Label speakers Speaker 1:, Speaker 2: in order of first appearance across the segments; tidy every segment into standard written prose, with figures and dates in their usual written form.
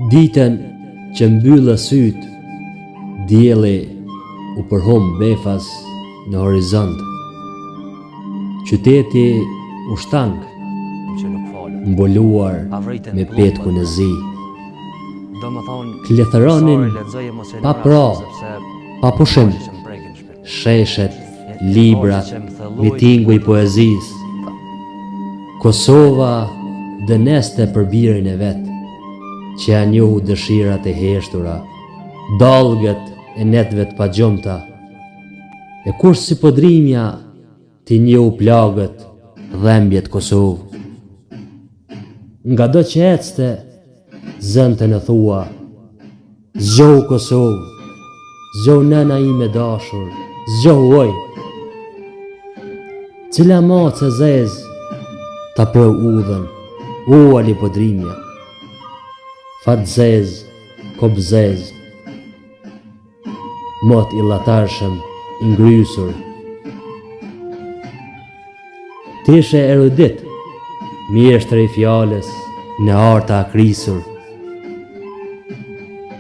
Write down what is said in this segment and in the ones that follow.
Speaker 1: Ditën që mbyllë syt, dielli u përhom befas në horizont. Qyteti u shtang, mbuluar me petkun e zi. Kletëronin pa pra, pa pushim, sheshet, librat, mitingu i poezis. Kosova dëneste për birin e vetë, që ja njohu dëshirat e heshtura, dallgët e netëve të pagjumta, e kur si podrimja ti njohu plagët, dhembjet Kosovë. Nga do që ecte, zënte në thua, zgjohu Kosovë, zgjohu nëna ime dashur, zgjohu oj. Cila macë e zez, ta prëv udhën, u ali podrimja. Fat zez, kop zez, mot i latarshëm, i ngrysur. Ti ishe erudit, mjeshtër i fjales, në arta akrisur.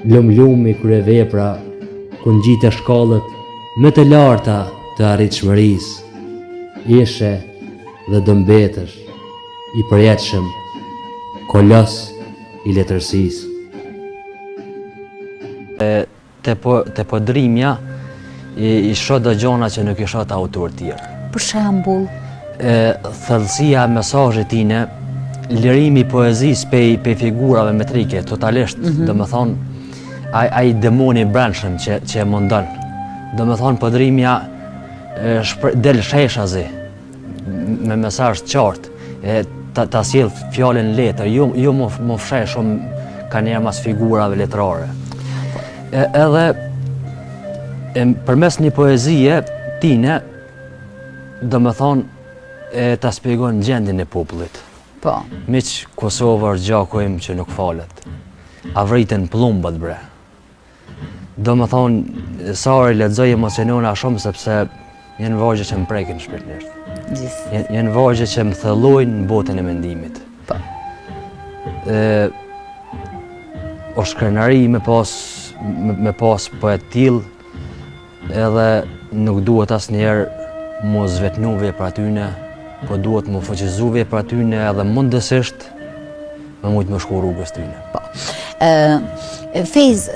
Speaker 1: Lum-lumi kërë vepra, ku ngjite shkallët më të larta të arritshmërisë. Ishe dhe dëmbetësh, i përjetshëm, kolos i letërsisë.
Speaker 2: Te podrimja i shoh do gjona që nuk i shoh të autor tjerë.
Speaker 3: Për shembull,
Speaker 2: thellësia e mesazhit tine, lirimi i poezisë pe figurave metrike, totalisht, domethënë ai demoni i brendshëm që e mundon. Domethënë podrimja del sheshazi me mesazh të qartë, ta sjell fjalën letër, jo më fsheh shumë kanë mas figurave letrare. Edhe përmes një poezie tine, domethënë ta shpjegon gjendjen e popullit.
Speaker 3: po.
Speaker 2: Miq Kosovë gjakojmë që nuk falet. A vritën plumbët bre. Domethënë sa lexoj emocionona shumë sepse janë vagje që më prekin shpirtërisht. Janë vagje që më thellojnë në botën e mendimit.
Speaker 3: Po.
Speaker 2: O shkrenari me pas poet tillë, edhe nuk duhet asnjëherë mu zvetnu veprat tyne, po duhet mu fuqizu veprat tyne edhe mundësisht me mujtë më shku rrugës tyne.
Speaker 3: Po. Fejz,